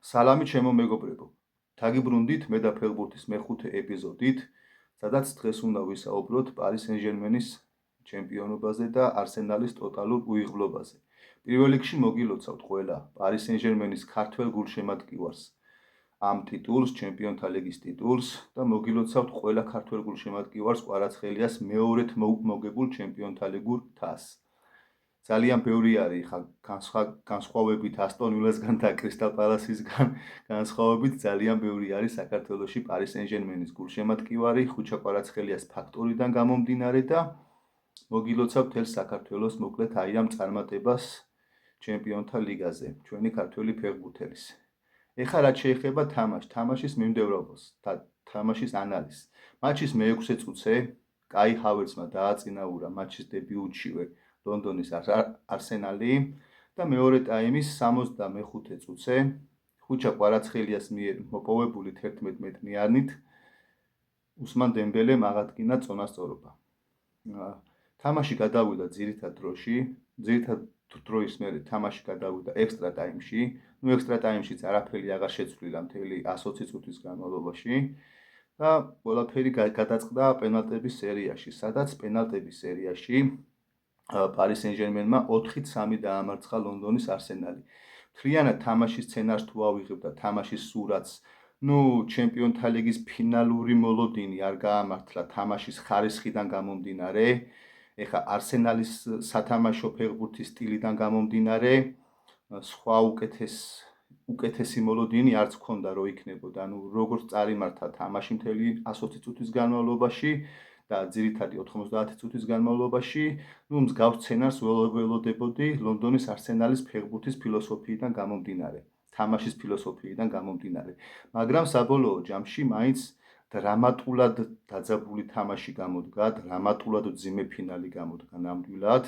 სალამი ჩემო მეგობრებო, დაგიბრუნდით მე და ფეხბურთის მეხუთე ეპიზოდით, სადაც დღეს უნდა ვისაუბროთ პარი სენ-ჟერმენის ჩემპიონობაზე და არსენალის ტოტალურ უიღბლობაზე. პირველ რიგში მოგილოცავთ ყველა პარი სენ-ჟერმენის ქართველ გულშემატკივარს ამ ტიტულს, ჩემპიონთა ლიგის ტიტულს და მოგილოცავთ ყველა ქართველ გულშემატკივარს კვარაცხელიას მეორედ მოგებულ ჩემპიონთა ლიგურ თასს. ძალიან ბევრი არის განსხვავებით ასტონ ვილასგან და კრისტალ პალასისგან განსხვავებით ძალიან ბევრი არის საქართველოში პარი სენ-ჟერმენის გულშემატკივარი ხუჩა კვარაცხელიას ფაქტორიდან გამომდინარე და მოგილოცავ მთელ საქართველოს მოკლედ აი ამ წარმატებას ჩემპიონთა ლიგაზე ჩვენი ქართველი ფეხბურთელის. ეხლა რაც შეეხება თამაშის მიმდევრობას და თამაშის ანალიზს. მატჩის მე-6 წუთზე კაი ჰავერცმა დააწინაურა მატჩის დებიუტშივე ლონდონის არსენალი და მეორე ტაიმის 65 წუთზე ხუჩა კვარაცხელიას მიერ მოპოვებული 11 მეტრიანით უსმან დემბელემ აღადგინა წონასწორობა. თამაში გადავიდა ძირითად დროის მერე თამაში გადავიდა ექსტრა ტაიმში. ექსტრა ტაიმშიც არაფერი აღარ შეცვლილა მთელი 120 წუთის განმავლობაში და ყველაფერი გადაწყდა პენალტების სერიაში, სადაც პენალტების სერიაში პარი სენ-ჟერმენმა 4-3 დაამარცხა ლონდონის არსენალი. მთლიანად თამაშის სცენარს თუ ავიღებ და თამაშის სურათს, ჩემპიონთა ლიგის ფინალური მოლოდინი არ გაამართლა თამაშის ხარისხიდან გამომდინარე. ეხა არსენალის სათამაშო ფეხბურთის სტილიდან გამომდინარე, სხვა უკეთესი მოლოდინი არც ჰქონდა რო იქნებოდა. როგორც წარიმართა თამაში მთელი 120 წუთის განმავლობაში და ძირითადი 90 წუთის განმავლობაში, მსგავს სცენარს ველოდებოდი ლონდონის არსენალის ფეხბურთის ფილოსოფიიდან გამომდინარე, თამაშის ფილოსოფიიდან გამომდინარე. მაგრამ საბოლოო ჯამში მაინც დრამატულად დაძაბული თამაში გამოდგა, დრამატულად ძიმე ფინალი გამოდგა ნამდვილად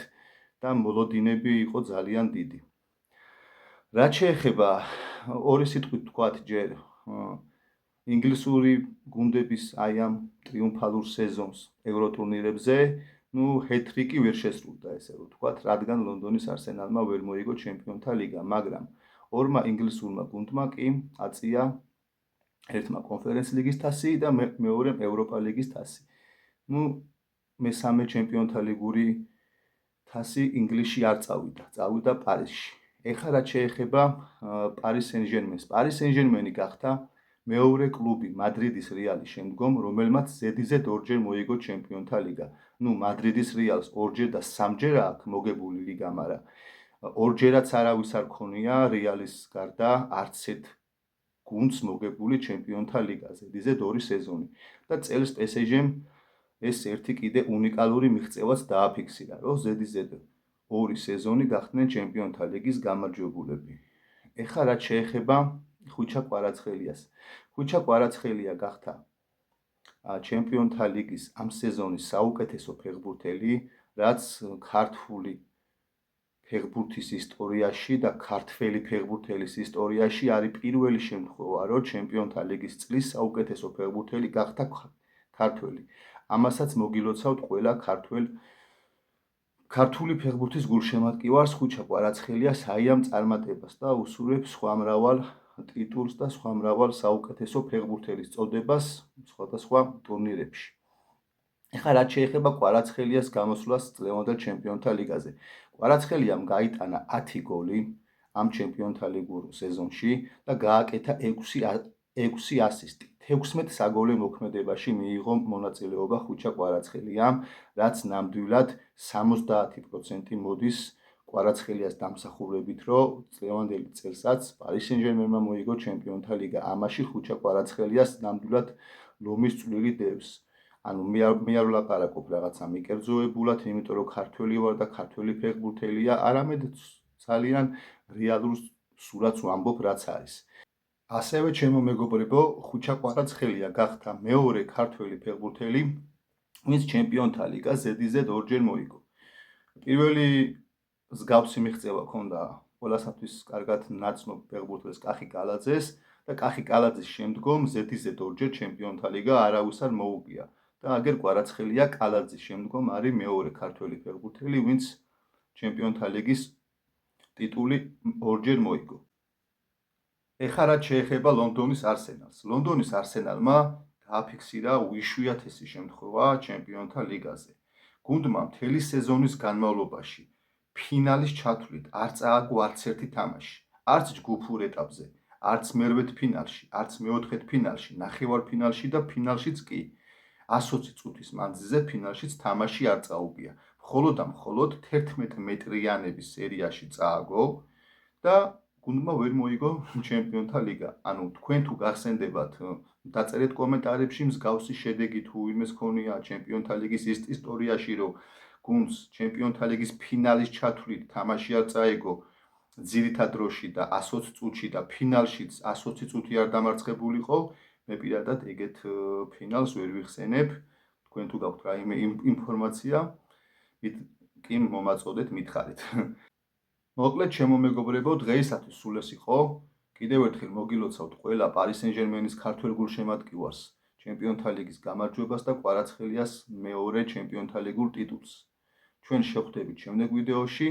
და მოლოდინები იყო ძალიან დიდი. რაც შეეხება ორი სიტყვით ვთქვათ ჯერ ინგლისური გუნდების აი ამ ტრიუმფალურ სეზონს ევროტურნირებზე, ჰეტრიკი ვერ შესრულდა ესე რომ ვთქვათ, რადგან ლონდონის არსენალმა ვერ მოიგო ჩემპიონთა ლიგა, მაგრამ ორმა ინგლისურმა გუნდმა კი აწია ერთმა კონფერენს ლიგის თასი და მეორემ ევროპა ლიგის თასი. მესამე ჩემპიონთა ლიგური თასი ინგლისში არ წავიდა პარიზში. ეხლა რაც შეეხება პარი სენ-ჟერმენს. პარი სენ-ჟერმენი გახდა მეორე კლუბი მადრიდის რეალის შემდგომ, რომელმაც ზედიზედ ორჯერ მოიგო ჩემპიონთა ლიგა. მადრიდის რეალს ორჯერ და სამჯერ აქვს მოგებული ლიგა, მაგრამ ორჯერაც არავის არ ქონია რეალის გარდა არც ერთ გუნდს მოგებული ჩემპიონთა ლიგა, ზედიზედ 2 სეზონი. და წელს PSG-მ ეს ერთი კიდე უნიკალური მიღწევაც დააფიქსირა, რომ ზედიზედ 2 სეზონი გახდნენ ჩემპიონთა ლიგის გამარჯვებულები. ეხლა რაც შეეხება ხუჩა კვარაცხელიას. ხუჩა კვარაცხელია გახდა ჩემპიონთა ლიგის ამ სეზონის საუკეთესო ფეხბურთელი, რაც ქართული ფეხბურთის ისტორიაში და ქართველი ფეხბურთელის ისტორიაში არის პირველი შემთხვევა, რომ ჩემპიონთა ლიგის წლის საუკეთესო ფეხბურთელი გახდა ქართველი. ამასაც მოგილოცავთ ყველა ქართული ფეხბურთის გულშემატკივარს ხუჩა კვარაცხელიას აი ამ წარმატებას და უსურვებს სხვა მრავალ ტიტულს და სხვა მრავალ საუკეთესო ფეხბურთელის წოდებას სხვადასხვა ტურნირებში. ეხლა რაც შეეხება კვარაცხელიას გამოსვლას წლევანდელ ჩემპიონთა ლიგაზე. კვარაცხელიამ გაიტანა 10 გოლი ამ ჩემპიონთა ლიგურ სეზონში და გააკეთა 6 ასისტი. 16 საგოლე მოქმედებაში მიიღო მონაწილეობა ხუჩა კვარაცხელიამ, რაც ნამდვილად 70% მოდის კვარაცხელიას დამსახურებით, რომ წლევანდელი წელსაც პარი სენ-ჟერმენმა მოიგო ჩემპიონთა ლიგა. ამაში ხუჩა კვარაცხელიას ნამდვილად ლომის წვლილი დევს. მე არ ვლაპარაკობ რაღაცა მიკერძოებულად, იმიტომ რომ ქართველი ვარ და ქართველი ფეხბურთელია, არამედ ძალიან რეალურ სურათს ვამბობ, რაც არის. ასევე ჩემო მეგობრებო, ხუჩა კვარაცხელია გახდა მეორე ქართველი ფეხბურთელი, ვინც ჩემპიონთა ლიგას ზედიზედ ორჯერ მოიგო. პირველი მსგავსი მიღწევა ჰქონდა ყველასათვის კარგად ნაცნობ ფეხბურთელს კახი კალაძეს და კახი კალაძის შემდგომ ზედიზედ ორჯერ ჩემპიონთა ლიგა არავის არ მოუგია. და აგერ კვარაცხელია კალაძის შემდგომ არის მეორე ქართველი ფეხბურთელი, ვინც ჩემპიონთა ლიგის ტიტული ორჯერ მოიგო. ეხლა რაც შეეხება ლონდონის არსენალს. ლონდონის არსენალმა დააფიქსირა უიშვიათესი შემთხვევა ჩემპიონთა ლიგაზე. გუნდმა მთელი სეზონის განმავლობაში ფინალის ჩათვლით არ წააგო არც ერთი თამაში. არც ჯგუფურ ეტაპზე, არც მერვედფინალში, არც მეოთხედფინალში, ნახევარფინალში და ფინალშიც კი. 120 წუთის მანძილზე ფინალშიც თამაში არ წაუგია. მხოლოდ და მხოლოდ 11 მეტრიანების სერიაში წააგო და გუნდმა ვერ მოიგო ჩემპიონთა ლიგა. ანუ თქვენ თუ გახსენდებათ, დაწერეთ კომენტარებში მსგავსი შედეგი თუ ვინმეს ქონია ჩემპიონთა ლიგის ისტორიაში, რომ გუნდს ჩემპიონთა ლიგის ფინალის ჩათვლით თამაში არ წაეგო ძირითად დროში და 120 წუთში და ფინალშიც 120 წუთი არ დამარცხებულიყო, მე პირადად ეგეთ ფინალს ვერ ვიხსენებ. თქვენ თუ გაქვთ რაიმე ინფორმაცია, კი მომაწოდეთ, მითხარით. მოკლედ, ჩემო მეგობრებო, დღეისათვის სულ ეს იყო. კიდევ ერთხელ მოგილოცავთ ყველა პარი სენ-ჟერმენის ქართველ გულშემატკივარს ჩემპიონთა ლიგის გამარჯვებას და კვარაცხელიას მეორე ჩემპიონთა ლიგურ ტიტულს. ჩვენ შევხვდებით შემდეგ ვიდეოში.